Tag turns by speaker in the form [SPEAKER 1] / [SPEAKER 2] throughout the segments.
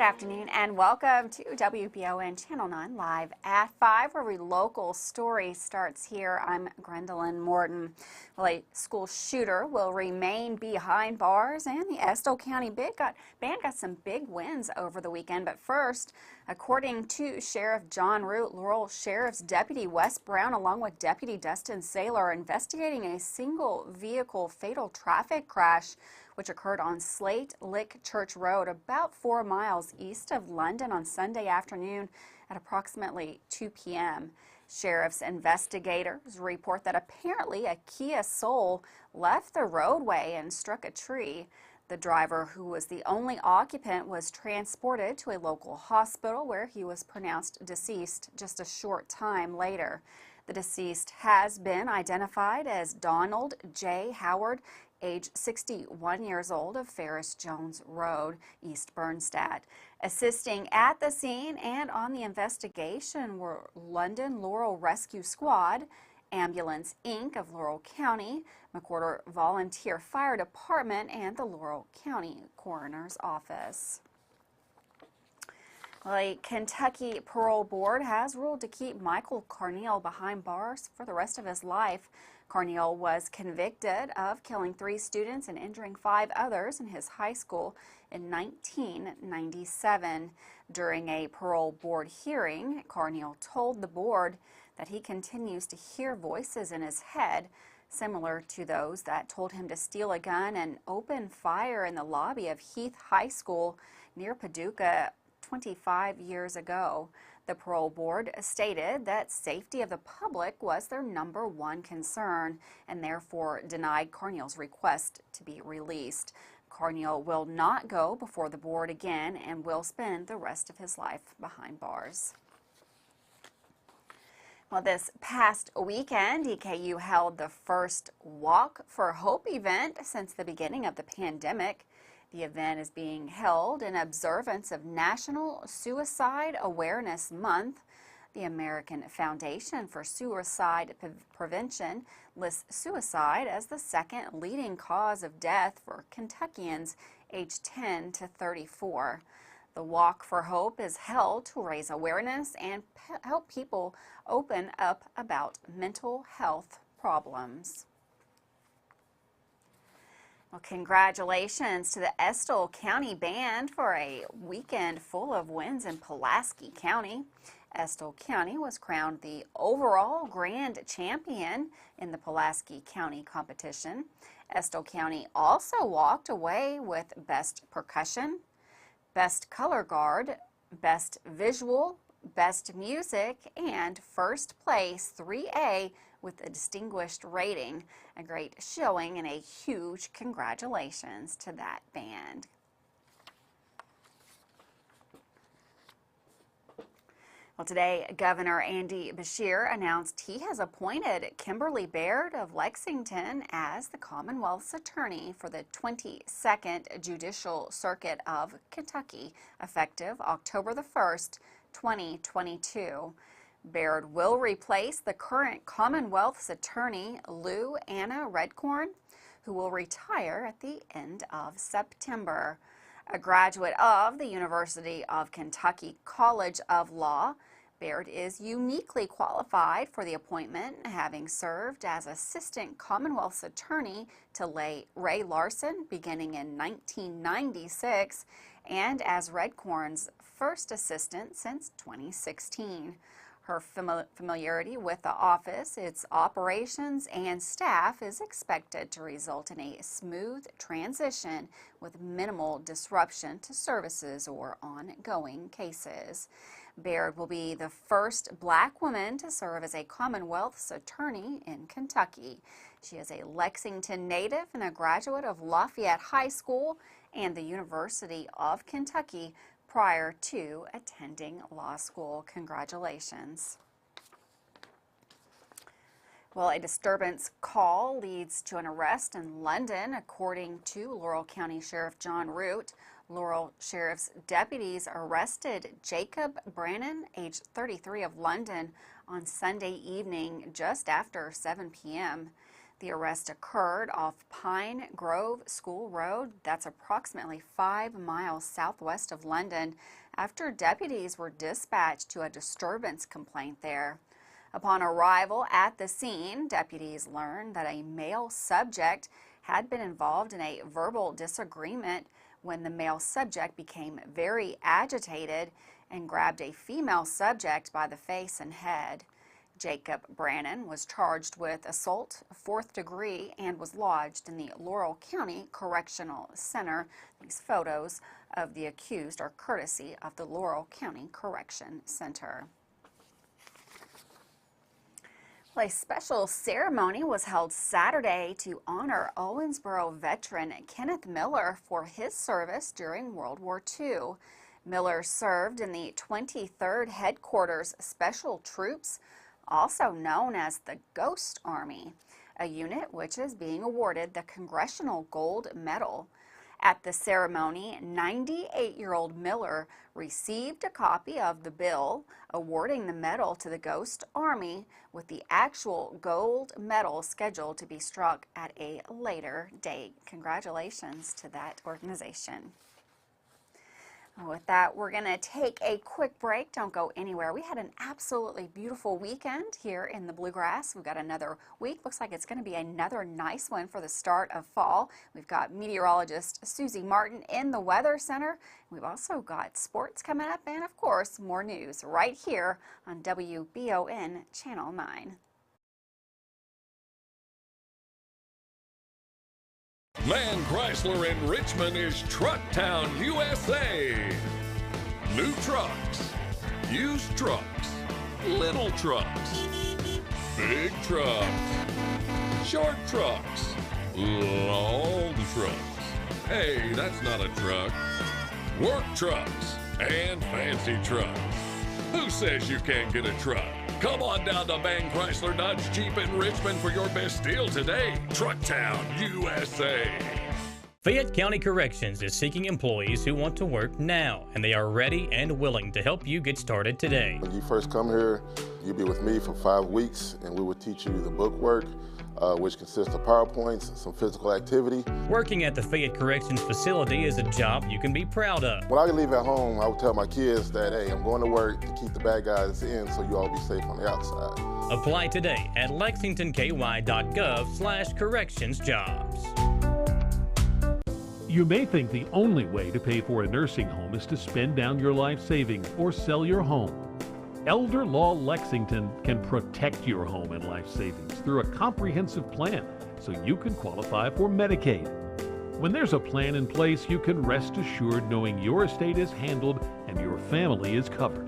[SPEAKER 1] afternoon and welcome to WBON Channel 9 Live at 5, where our local story starts here. I'm Gwendolyn Morton. Well, a school shooter will remain behind bars, and the Estill County band got some big wins over the weekend. But first, according to Sheriff John Root, Laurel Sheriff's Deputy Wes Brown, along with Deputy Dustin Saylor, are investigating a single vehicle fatal traffic crash which occurred on Slate Lick Church Road about 4 miles east of London on Sunday afternoon at approximately 2 p.m. Sheriff's investigators report that apparently a Kia Soul left the roadway and struck a tree. The driver, who was the only occupant, was transported to a local hospital where he was pronounced deceased just a short time later. The deceased has been identified as Donald J. Howard, age 61 years old, of Ferris Jones Road, East Bernstadt. Assisting at the scene and on the investigation were London Laurel Rescue Squad, Ambulance Inc. of Laurel County, McWhorter Volunteer Fire Department, and the Laurel County Coroner's Office. Well, a Kentucky Parole Board has ruled to keep Michael Carneel behind bars for the rest of his life. Carneel was convicted of killing 3 students and injuring 5 others in his high school in 1997. During a parole board hearing, Carneel told the board that he continues to hear voices in his head, similar to those that told him to steal a gun and open fire in the lobby of Heath High School near Paducah 25 years ago. The parole board stated that safety of the public was their #1 concern and therefore denied Carneel's request to be released. Carneel will not go before the board again and will spend the rest of his life behind bars. Well, this past weekend, EKU held the first Walk for Hope event since the beginning of the pandemic. The event is being held in observance of National Suicide Awareness Month. The American Foundation for Suicide Prevention lists suicide as the second leading cause of death for Kentuckians aged 10 to 34. The Walk for Hope is held to raise awareness and help people open up about mental health problems. Well, congratulations to the Estill County Band for a weekend full of wins in Pulaski County. Estill County was crowned the overall grand champion in the Pulaski County competition. Estill County also walked away with Best Percussion, Best Color Guard, Best Visual, Best Music, and First Place 3A with a distinguished rating. A great showing and a huge congratulations to that band. Well, today, Governor Andy Beshear announced he has appointed Kimberly Baird of Lexington as the Commonwealth's attorney for the 22nd Judicial Circuit of Kentucky, effective October the 1st, 2022. Baird will replace the current Commonwealth's attorney, Lou Anna Redcorn, who will retire at the end of September. A graduate of the University of Kentucky College of Law, Baird is uniquely qualified for the appointment, having served as Assistant Commonwealth's Attorney to Ray Larson beginning in 1996 and as Redcorn's first assistant since 2016. Her familiarity with the office, its operations, and staff is expected to result in a smooth transition with minimal disruption to services or ongoing cases. Baird will be the first Black woman to serve as a Commonwealth's attorney in Kentucky. She is a Lexington native and a graduate of Lafayette High School and the University of Kentucky prior to attending law school. Congratulations. Well, a disturbance call leads to an arrest in London, according to Laurel County Sheriff John Root. Laurel Sheriff's deputies arrested Jacob Brannon, age 33, of London on Sunday evening just after 7 p.m. The arrest occurred off Pine Grove School Road. That's approximately 5 miles southwest of London after deputies were dispatched to a disturbance complaint there. Upon arrival at the scene, deputies learned that a male subject had been involved in a verbal disagreement when the male subject became very agitated and grabbed a female subject by the face and head. Jacob Brannon was charged with assault, 4th degree, and was lodged in the Laurel County Correctional Center. These photos of the accused are courtesy of the Laurel County Correction Center. A special ceremony was held Saturday to honor Owensboro veteran Kenneth Miller for his service during World War II. Miller served in the 23rd Headquarters Special Troops, also known as the Ghost Army, a unit which is being awarded the Congressional Gold Medal. At the ceremony, 98-year-old Miller received a copy of the bill awarding the medal to the Ghost Army, with the actual gold medal scheduled to be struck at a later date. Congratulations to that organization. With that, we're going to take a quick break. Don't go anywhere. We had an absolutely beautiful weekend here in the Bluegrass. We've got another week. Looks like it's going to be another nice one for the start of fall. We've got meteorologist Susie Martin in the Weather Center. We've also got sports coming up and, of course, more news right here on WBON Channel 9.
[SPEAKER 2] Man Chrysler in Richmond is Truck Town, USA. New trucks, used trucks, little trucks, big trucks, short trucks, long trucks. Hey, that's not a truck. Work trucks and fancy trucks. Who says you can't get a truck? Come on down to Man Chrysler Dodge Jeep in Richmond for your best deal today. Truck Town, USA.
[SPEAKER 3] Fayette County Corrections is seeking employees who want to work now, and they are ready and willing to help you get started today.
[SPEAKER 4] When you first come here, you'll be with me for 5 weeks, and we will teach you the book work, which consists of PowerPoints, some physical activity.
[SPEAKER 3] Working at the Fayette Corrections facility is a job you can be proud of.
[SPEAKER 4] When I leave at home, I would tell my kids that, hey, I'm going to work to keep the bad guys in so you all be safe on the outside.
[SPEAKER 3] Apply today at lexingtonky.gov/correctionsjobs.
[SPEAKER 5] You may think the only way to pay for a nursing home is to spend down your life savings or sell your home. Elder Law Lexington can protect your home and life savings through a comprehensive plan so you can qualify for Medicaid. When there's a plan in place, you can rest assured knowing your estate is handled and your family is covered.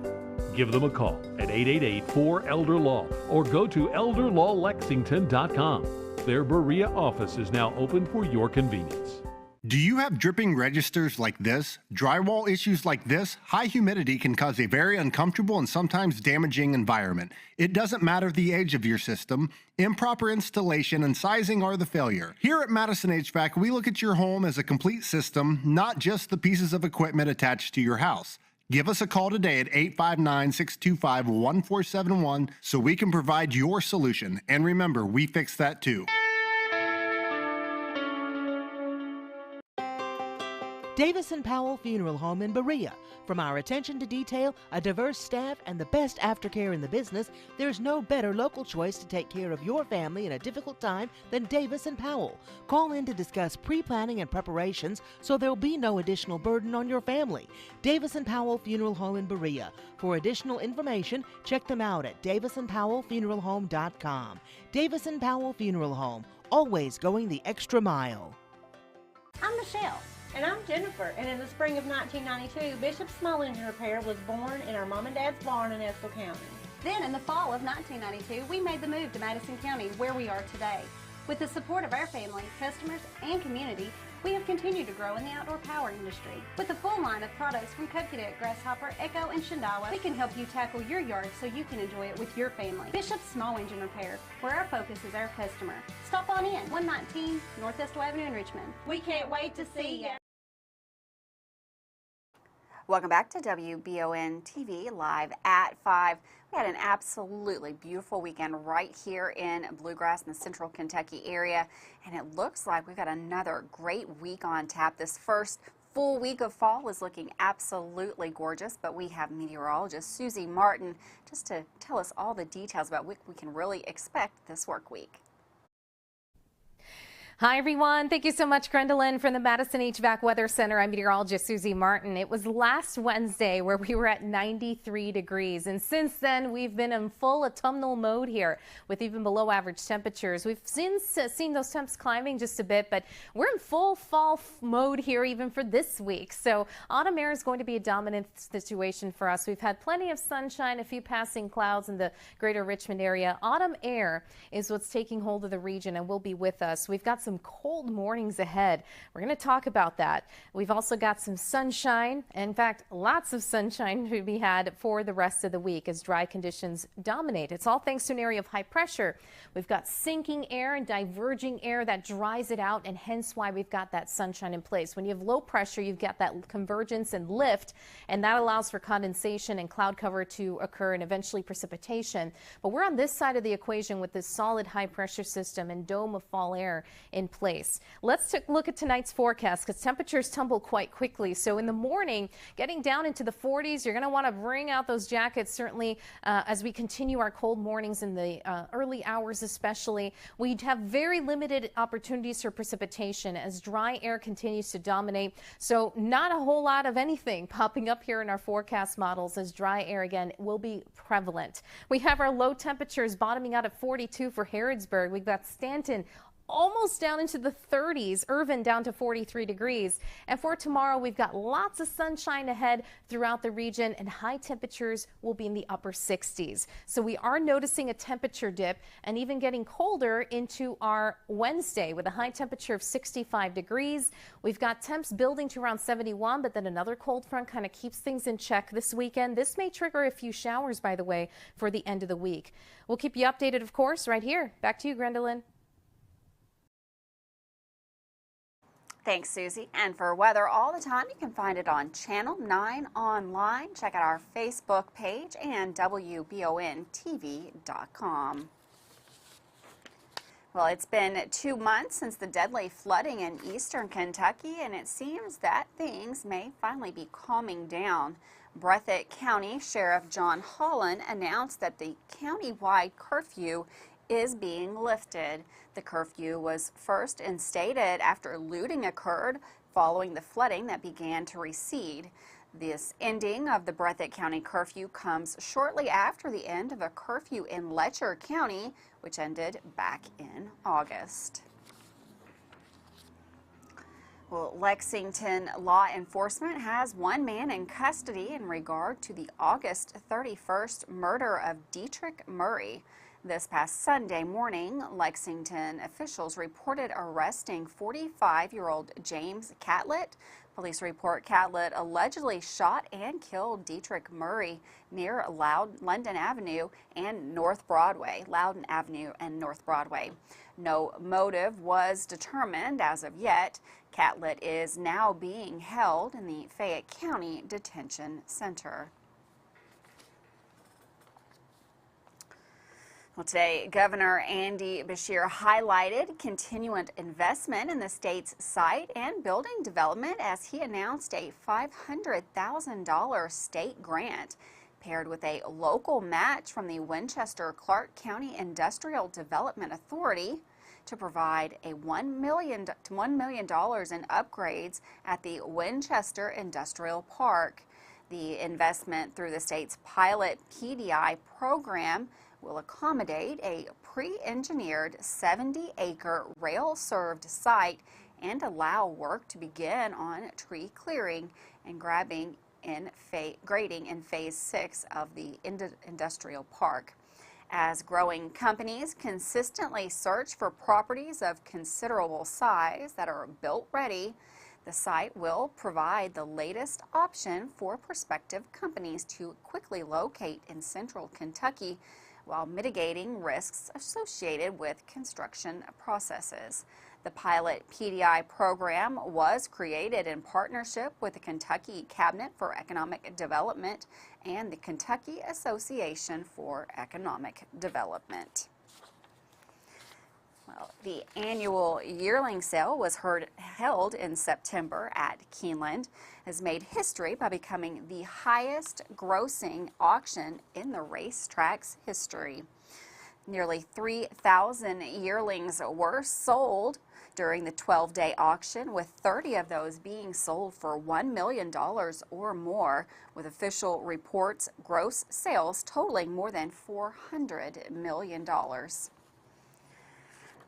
[SPEAKER 5] Give them a call at 888-4-ELDER-LAW or go to elderlawlexington.com. Their Berea office is now open for your convenience.
[SPEAKER 6] Do you have dripping registers like this? Drywall issues like this? High humidity can cause a very uncomfortable and sometimes damaging environment. It doesn't matter the age of your system. Improper installation and sizing are the failure. Here at Madison HVAC, we look at your home as a complete system, not just the pieces of equipment attached to your house. Give us a call today at 859-625-1471 so we can provide your solution. And remember, we fix that too.
[SPEAKER 7] Davis & Powell Funeral Home in Berea. From our attention to detail, a diverse staff, and the best aftercare in the business, there's no better local choice to take care of your family in a difficult time than Davis & Powell. Call in to discuss pre-planning and preparations so there'll be no additional burden on your family. Davis & Powell Funeral Home in Berea. For additional information, check them out at davisandpowellfuneralhome.com. Davis & Powell Funeral Home, always going the extra mile.
[SPEAKER 8] I'm Michelle. And I'm Jennifer, and in the spring of 1992, Bishop's Small Engine Repair was born in our mom and dad's barn in Estill County.
[SPEAKER 9] Then in the fall of 1992, we made the move to Madison County, where we are today. With the support of our family, customers, and community, we have continued to grow in the outdoor power industry. With a full line of products from Cub Cadet, Grasshopper, Echo, and Shindawa, we can help you tackle your yard so you can enjoy it with your family. Bishop's Small Engine Repair, where our focus is our customer. Stop on in, 119 North Estill Avenue in Richmond. We can't wait to see you.
[SPEAKER 1] Welcome back to WBON TV Live at 5. We had an absolutely beautiful weekend right here in Bluegrass in the central Kentucky area, and it looks like we've got another great week on tap. This first full week of fall is looking absolutely gorgeous, but we have meteorologist Susie Martin just to tell us all the details about what we can really expect this work week.
[SPEAKER 10] Hi, everyone. Thank you so much, Gwendolyn, from the Madison HVAC Weather Center. I'm meteorologist Susie Martin. It was last Wednesday where we were at 93 degrees. And since then, we've been in full autumnal mode here with even below average temperatures. We've seen those temps climbing just a bit, but we're in full fall mode here even for this week. So autumn air is going to be a dominant situation for us. We've had plenty of sunshine, a few passing clouds in the greater Richmond area. Autumn air is what's taking hold of the region and will be with us. We've got some cold mornings ahead. We're going to talk about that. We've also got some sunshine. In fact, lots of sunshine to be had for the rest of the week as dry conditions dominate. It's all thanks to an area of high pressure. We've got sinking air and diverging air that dries it out, and hence why we've got that sunshine in place. When you have low pressure, you've got that convergence and lift, and that allows for condensation and cloud cover to occur and eventually precipitation. But we're on this side of the equation with this solid high pressure system and dome of fall air in place. Let's take a look at tonight's forecast because temperatures tumble quite quickly. So in the morning, getting down into the 40s, you're going to want to bring out those jackets certainly as we continue our cold mornings in the early hours especially. We have very limited opportunities for precipitation as dry air continues to dominate. So not a whole lot of anything popping up here in our forecast models as dry air again will be prevalent. We have our low temperatures bottoming out at 42 for Harrodsburg. We've got Stanton almost down into the 30s, Irvin down to 43 degrees. And for tomorrow, we've got lots of sunshine ahead throughout the region, and high temperatures will be in the upper 60s. So we are noticing a temperature dip and even getting colder into our Wednesday with a high temperature of 65 degrees. We've got temps building to around 71, but then another cold front kind of keeps things in check this weekend. This may trigger a few showers, by the way, for the end of the week. We'll keep you updated, of course, right here. Back to you, Gwendolyn.
[SPEAKER 1] Thanks, Susie. And for weather all the time, you can find it on Channel 9 online. Check out our Facebook page and WBONTV.com. Well, it's been 2 months since the deadly flooding in eastern Kentucky, and it seems that things may finally be calming down. Breathitt County Sheriff John Holland announced that the county-wide curfew is being lifted. The curfew was first instated after looting occurred following the flooding that began to recede. This ending of the Breathitt County curfew comes shortly after the end of a curfew in Letcher County, which ended back in August. Well, Lexington law enforcement has one man in custody in regard to the August 31st murder of Dietrich Murray. This past Sunday morning, Lexington officials reported arresting 45-year-old James Catlett. Police report Catlett allegedly shot and killed Dietrich Murray near Loudon Avenue and North Broadway. No motive was determined as of yet. Catlett is now being held in the Fayette County Detention Center. Well, today, Governor Andy Beshear highlighted continued investment in the state's site and building development as he announced a $500,000 state grant paired with a local match from the Winchester-Clark County Industrial Development Authority to provide a $1 million in upgrades at the Winchester Industrial Park. The investment through the state's pilot PDI program will accommodate a pre-engineered 70-acre rail-served site and allow work to begin on tree clearing and grading in Phase 6 of the industrial park. As growing companies consistently search for properties of considerable size that are built-ready, the site will provide the latest option for prospective companies to quickly locate in central Kentucky while mitigating risks associated with construction processes. The pilot PDI program was created in partnership with the Kentucky Cabinet for Economic Development and the Kentucky Association for Economic Development. Well, the annual yearling sale was held in September at Keeneland, has made history by becoming the highest grossing auction in the racetrack's history. Nearly 3,000 yearlings were sold during the 12-day auction, with 30 of those being sold for $1 million or more, with official reports gross sales totaling more than $400 million.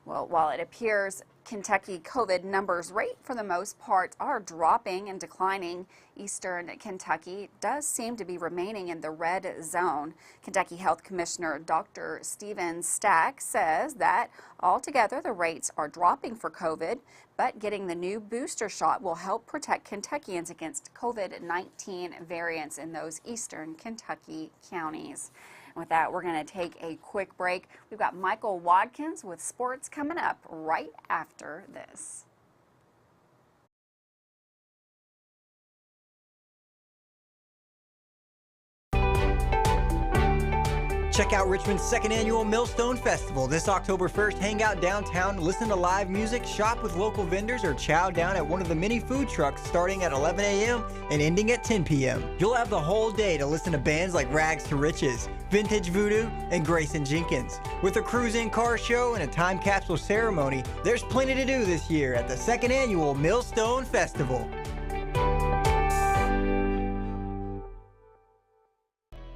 [SPEAKER 1] Well, while it appears Kentucky COVID numbers rate for the most part are dropping and declining, Eastern Kentucky does seem to be remaining in the red zone. Kentucky Health Commissioner Dr. Stephen Stack says that altogether the rates are dropping for COVID, but getting the new booster shot will help protect Kentuckians against COVID-19 variants in those Eastern Kentucky counties. With that, we're going to take a quick break. We've got Michael Watkins with sports coming up right after this.
[SPEAKER 11] Check out Richmond's second annual Millstone Festival this October 1st. Hang out downtown, listen to live music, shop with local vendors, or chow down at one of the many food trucks starting at 11 a.m. and ending at 10 p.m. You'll have the whole day to listen to bands like Rags to Riches, Vintage Voodoo, and Grayson Jenkins. With a cruise-in car show and a time capsule ceremony, there's plenty to do this year at the second annual Millstone Festival.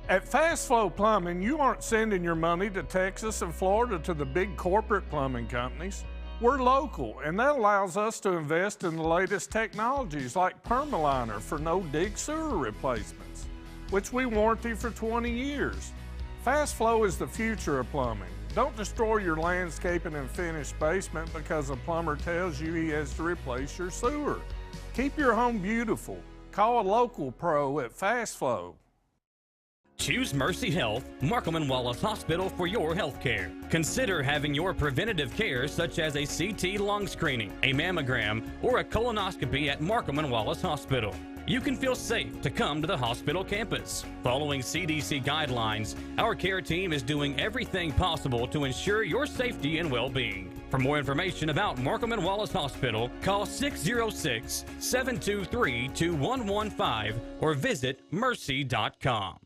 [SPEAKER 12] At Fast Flow Plumbing, you aren't sending your money to Texas and Florida to the big corporate plumbing companies. We're local, and that allows us to invest in the latest technologies like Permaliner for no-dig sewer replacements, which we warranty for 20 years. Fast Flow is the future of plumbing. Don't destroy your landscaping and finished basement because a plumber tells you he has to replace your sewer. Keep your home beautiful. Call a local pro at Fast Flow.
[SPEAKER 3] Choose Mercy Health, Markham and Wallace Hospital for your health care. Consider having your preventative care such as a CT lung screening, a mammogram, or a colonoscopy at Markham and Wallace Hospital. You can feel safe to come to the hospital campus. Following CDC guidelines, our care team is doing everything possible to ensure your safety and well-being. For more information about Markham and Wallace Hospital, call 606-723-2115 or visit mercy.com.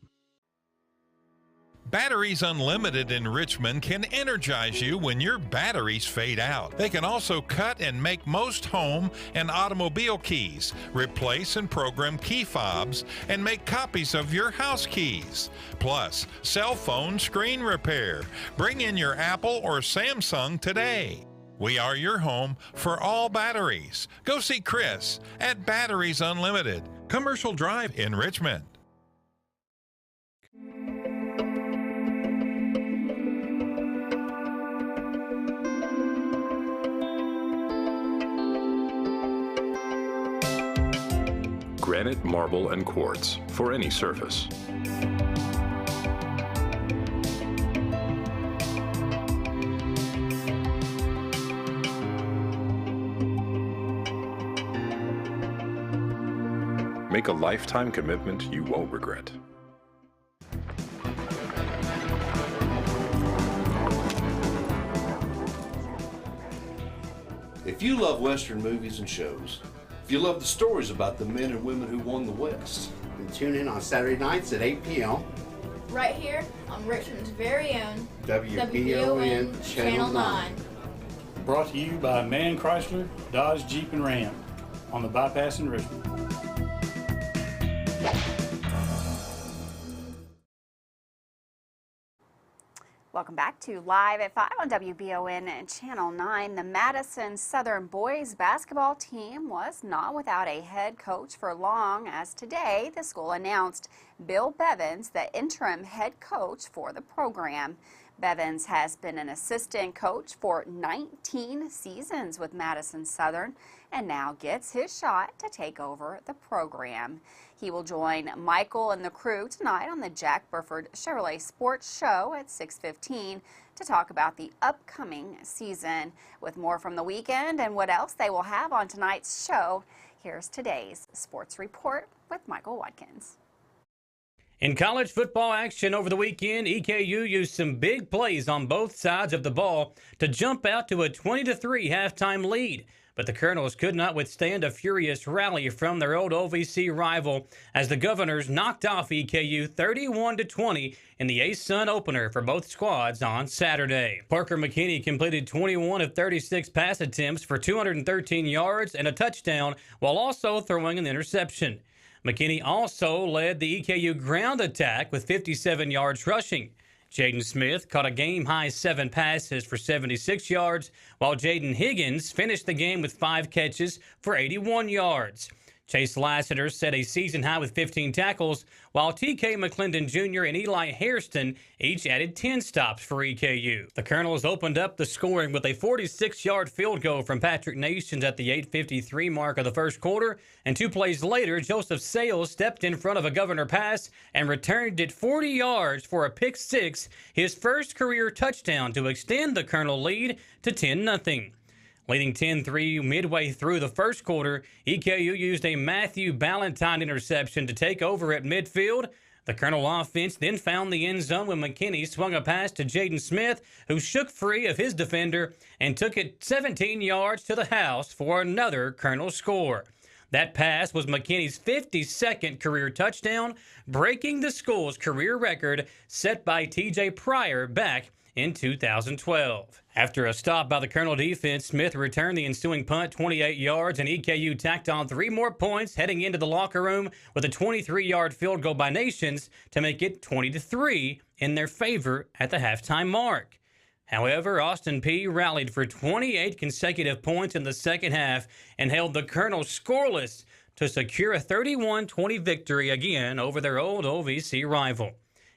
[SPEAKER 13] Batteries Unlimited in Richmond can energize you when your batteries fade out. They can also cut and make most home and automobile keys, replace and program key fobs, and make copies of your house keys. Plus, cell phone screen repair. Bring in your Apple or Samsung today. We are your home for all batteries. Go see Chris at Batteries Unlimited, Commercial Drive in Richmond.
[SPEAKER 2] Granite, marble, and quartz for any surface. Make a lifetime commitment you won't regret.
[SPEAKER 14] If you love Western movies and shows, if you love the stories about the men and women who won the West,
[SPEAKER 15] then tune in on Saturday nights at 8 p.m.
[SPEAKER 16] right here on Richmond's very own
[SPEAKER 15] WBON Channel 9.
[SPEAKER 17] Brought to you by Man Chrysler, Dodge, Jeep, and Ram on the bypass in Richmond.
[SPEAKER 1] Welcome back to Live at 5 on WBON Channel 9. The Madison Southern boys basketball team was not without a head coach for long, as today the school announced Bill Bevins, the interim head coach for the program. Bevins has been an assistant coach for 19 seasons with Madison Southern and now gets his shot to take over the program. He will join Michael and the crew tonight on the Jack Burford Chevrolet Sports Show at 6:15 to talk about the upcoming season. With more from the weekend and what else they will have on tonight's show, here's today's sports report with Michael Watkins.
[SPEAKER 3] In college football action over the weekend, EKU used some big plays on both sides of the ball to jump out to a 20-3 halftime lead. But the Colonels could not withstand a furious rally from their old OVC rival as the Governors knocked off EKU 31-20 in the ASUN opener for both squads on Saturday. Parker McKinney completed 21 of 36 pass attempts for 213 yards and a touchdown while also throwing an interception. McKinney also led the EKU ground attack with 57 yards rushing. Jaden Smith caught a game-high 7 passes for 76 yards, while Jaden Higgins finished the game with 5 catches for 81 yards. Chase Lassiter set a season high with 15 tackles, while TK McClendon Jr. and Eli Hairston each added 10 stops for EKU. The Colonels opened up the scoring with a 46-yard field goal from Patrick Nations at the 8:53 mark of the first quarter, and 2 plays later, Joseph Sales stepped in front of a Governor pass and returned it 40 yards for a pick 6, his first career touchdown to extend the Colonel lead to 10-0. Leading 10-3 midway through the first quarter, EKU used a Matthew Ballantyne interception to take over at midfield. The Colonel offense then found the end zone when McKinney swung a pass to Jaden Smith, who shook free of his defender and took it 17 yards to the house for another Colonel score. That pass was McKinney's 52nd career touchdown, breaking the school's career record set by TJ Pryor back in 2012. After a stop by the Colonel defense, Smith returned the ensuing punt 28 yards, and EKU tacked on 3 more points heading into the locker room with a 23-yard field goal by Nations to make it 20-3 in their favor at the halftime mark. However, Austin Peay rallied for 28 consecutive points in the second half and held the Colonels scoreless to secure a 31-20 victory again over their old OVC rival.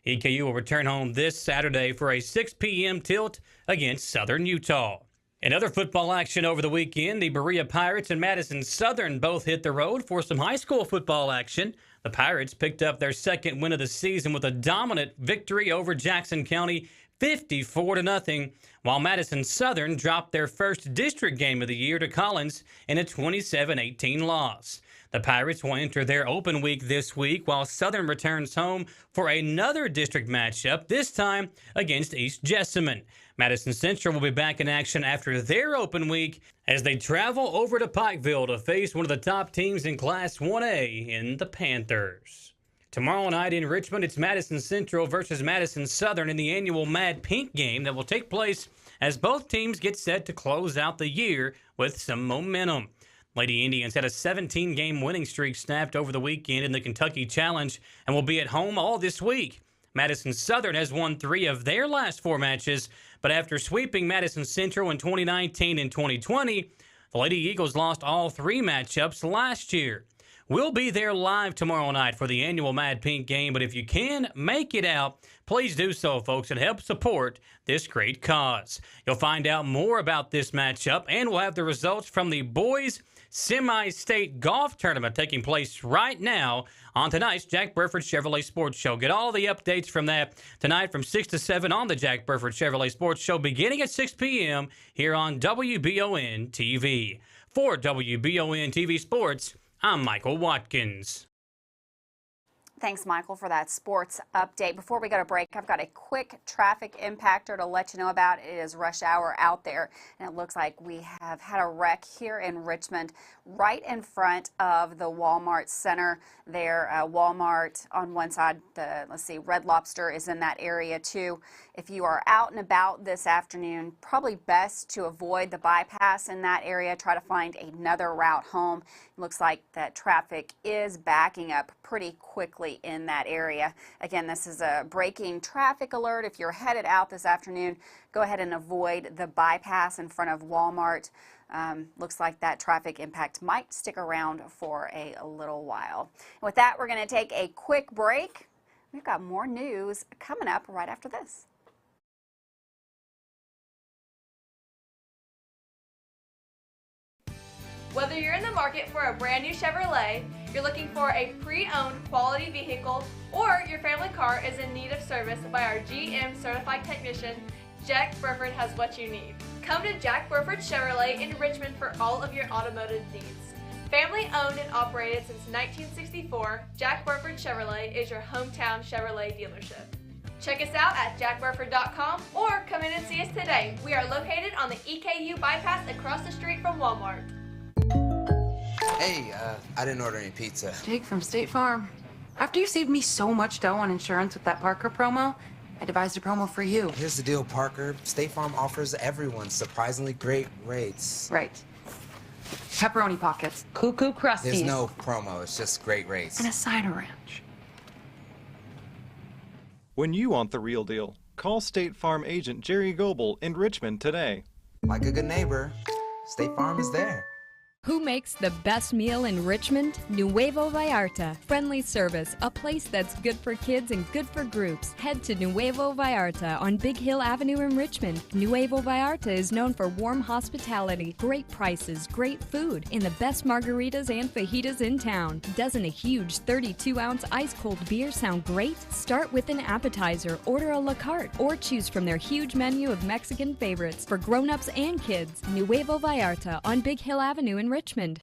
[SPEAKER 3] EKU will return home this Saturday for a 6 p.m. tilt against Southern Utah. In other football action over the weekend, the Berea Pirates and Madison Southern both hit the road for some high school football action. The Pirates picked up their second win of the season with a dominant victory over Jackson County, 54-0, while Madison Southern dropped their first district game of the year to Collins in a 27-18 loss. The Pirates will enter their open week this week, while Southern returns home for another district matchup, this time against East Jessamine. Madison Central will be back in action after their open week as they travel over to Pikeville to face one of the top teams in Class 1A in the Panthers. Tomorrow night in Richmond, it's Madison Central versus Madison Southern in the annual Mad Pink game that will take place as both teams get set to close out the year with some momentum. Lady Indians had a 17-game winning streak snapped over the weekend in the Kentucky Challenge and will be at home all this week. Madison Southern has won 3 of their last 4 matches, but after sweeping Madison Central in 2019 and 2020, the Lady Eagles lost all 3 matchups last year. We'll be there live tomorrow night for the annual Mad Pink game, but if you can make it out, please do so, folks, and help support this great cause. You'll find out more about this matchup, and we'll have the results from the boys' semi-state golf tournament taking place right now on tonight's Jack Burford Chevrolet Sports Show. Get all the updates from that tonight from 6 to 7 on the Jack Burford Chevrolet Sports Show beginning at 6 p.m. here on WBON TV. For WBON TV Sports, I'm Michael Watkins.
[SPEAKER 1] Thanks, Michael, for that sports update. Before we go to break, I've got a quick traffic impactor to let you know about. It is rush hour out there, and it looks like we have had a wreck here in Richmond right in front of the Walmart Center there. Walmart on one side, Red Lobster is in that area too. If you are out and about this afternoon, probably best to avoid the bypass in that area. Try to find another route home. It looks like that traffic is backing up pretty quickly in that area. Again, this is a breaking traffic alert. If you're headed out this afternoon, go ahead and avoid the bypass in front of Walmart. Looks like that traffic impact might stick around for a little while. With that, we're going to take a quick break. We've got more news coming up right after this.
[SPEAKER 18] Whether you're in the market for a brand new Chevrolet, you're looking for a pre-owned quality vehicle, or your family car is in need of service by our GM certified technician, Jack Burford has what you need. Come to Jack Burford Chevrolet in Richmond for all of your automotive needs. Family owned and operated since 1964, Jack Burford Chevrolet is your hometown Chevrolet dealership. Check us out at jackburford.com or come in and see us today. We are located on the EKU bypass across the street from Walmart.
[SPEAKER 19] Hey, I didn't order any pizza.
[SPEAKER 20] Jake from State Farm. After you saved me so much dough on insurance with that Parker promo, I devised a promo for you.
[SPEAKER 19] Here's the deal, Parker. State Farm offers everyone surprisingly great rates.
[SPEAKER 20] Right. Pepperoni pockets, cuckoo crusties.
[SPEAKER 19] There's no promo, it's just great rates.
[SPEAKER 20] And a cider ranch.
[SPEAKER 21] When you want the real deal, call State Farm agent Jerry Goebel in Richmond today.
[SPEAKER 19] Like a good neighbor, State Farm is there.
[SPEAKER 22] Who makes the best meal in Richmond? Nuevo Vallarta. Friendly service, a place that's good for kids and good for groups. Head to Nuevo Vallarta on Big Hill Avenue in Richmond. Nuevo Vallarta is known for warm hospitality, great prices, great food, and the best margaritas and fajitas in town. Doesn't a huge 32-ounce ice-cold beer sound great? Start with an appetizer, order a la carte, or choose from their huge menu of Mexican favorites for grown-ups and kids. Nuevo Vallarta on Big Hill Avenue in Richmond.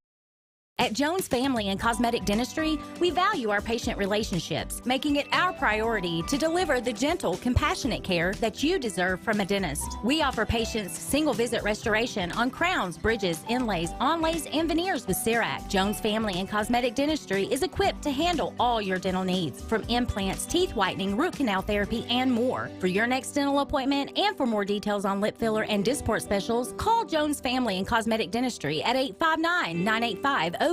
[SPEAKER 23] At Jones Family and Cosmetic Dentistry, we value our patient relationships, making it our priority to deliver the gentle, compassionate care that you deserve from a dentist. We offer patients single-visit restoration on crowns, bridges, inlays, onlays, and veneers with CERAC. Jones Family and Cosmetic Dentistry is equipped to handle all your dental needs, from implants, teeth whitening, root canal therapy, and more. For your next dental appointment and for more details on lip filler and Dysport specials, call Jones Family and Cosmetic Dentistry at 859-985-0201.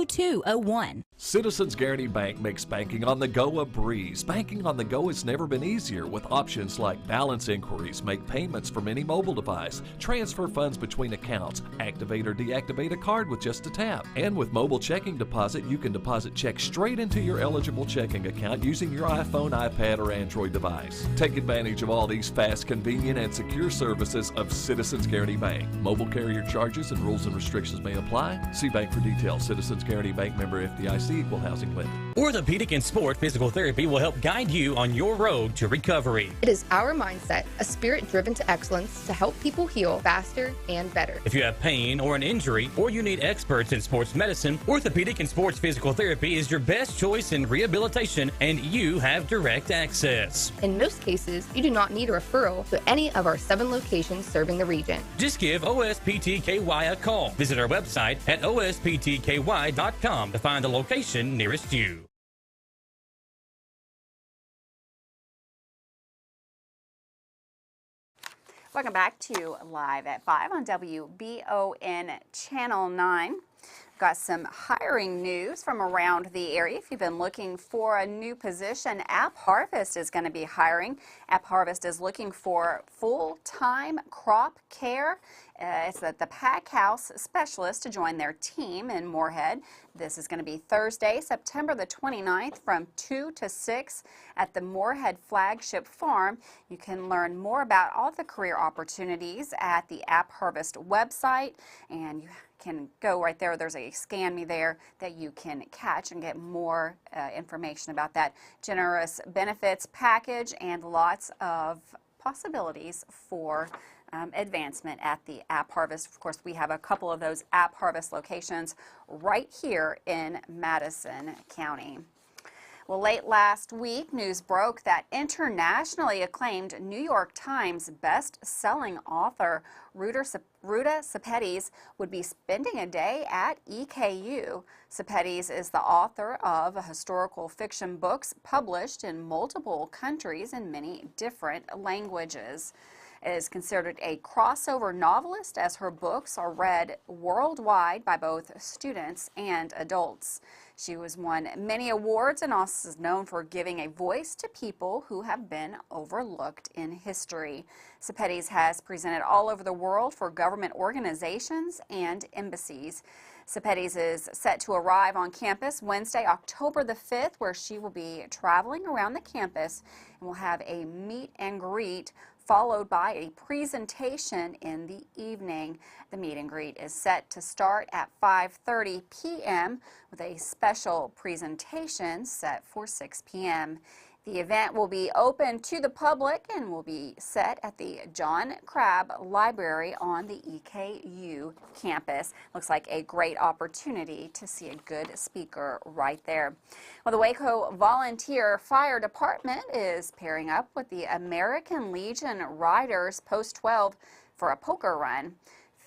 [SPEAKER 2] Citizens Guaranty Bank makes banking on the go a breeze. Banking on the go has never been easier, with options like balance inquiries, make payments from any mobile device, transfer funds between accounts, activate or deactivate a card with just a tap. And with mobile checking deposit, you can deposit checks straight into your eligible checking account using your iPhone, iPad, or Android device. Take advantage of all these fast, convenient, and secure services of Citizens Guaranty Bank. Mobile carrier charges and rules and restrictions may apply. See bank for details. Citizens Guaranty Bank, member FDIC, equal housing lender.
[SPEAKER 3] Orthopedic and Sport Physical Therapy will help guide you on your road to recovery.
[SPEAKER 24] It is our mindset, a spirit driven to excellence, to help people heal faster and better.
[SPEAKER 3] If you have pain or an injury, or you need experts in sports medicine, Orthopedic and Sports Physical Therapy is your best choice in rehabilitation, and you have direct access.
[SPEAKER 24] In most cases, you do not need a referral to any of our 7 locations serving the region.
[SPEAKER 3] Just give OSPTKY a call. Visit our website at osptky.com to find the location nearest you.
[SPEAKER 1] Welcome back to Live at 5 on WBON Channel 9. Got some hiring news from around the area. If you've been looking for a new position, App Harvest is going to be hiring. App Harvest is looking for full-time crop care. It's the pack house specialist to join their team in Moorhead. This is going to be Thursday, September the 29th from 2 to 6 at the Moorhead Flagship Farm. You can learn more about all the career opportunities at the App Harvest website, and you can go right there. There's a scan me there that you can catch and get more information about that generous benefits package and lots of possibilities for advancement at the App Harvest. Of course, we have a couple of those App Harvest locations right here in Madison County. Well, late last week, news broke that internationally acclaimed New York Times best-selling author Ruta Sepetys would be spending a day at EKU. Sepetys is the author of historical fiction books published in multiple countries in many different languages. Is considered a crossover novelist, as her books are read worldwide by both students and adults. She has won many awards and also is known for giving a voice to people who have been overlooked in history. Sepetys has presented all over the world for government organizations and embassies. Sepetys is set to arrive on campus Wednesday, October the 5th, where she will be traveling around the campus and will have a meet and greet followed by a presentation in the evening. The meet and greet is set to start at 5:30 p.m. with a special presentation set for 6 p.m. The event will be open to the public and will be set at the John Crabb Library on the EKU campus. Looks like a great opportunity to see a good speaker right there. Well, the Waco Volunteer Fire Department is pairing up with the American Legion Riders Post 12 for a poker run.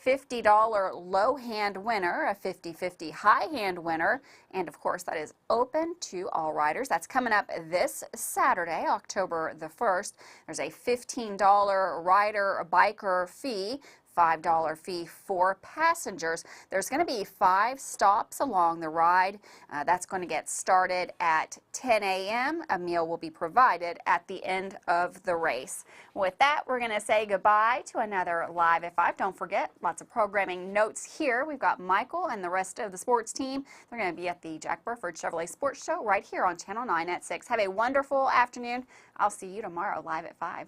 [SPEAKER 1] $50 low hand winner, a 50-50 high hand winner, and of course that is open to all riders. That's coming up this Saturday, October the 1st. There's a $15 rider biker fee, $5 fee for passengers. There's going to be 5 stops along the ride. That's going to get started at 10 a.m. A meal will be provided at the end of the race. With that, we're going to say goodbye to another Live at 5. Don't forget, lots of programming notes here. We've got Michael and the rest of the sports team. They're going to be at the Jack Burford Chevrolet Sports Show right here on Channel 9 at 6. Have a wonderful afternoon. I'll see you tomorrow Live at 5.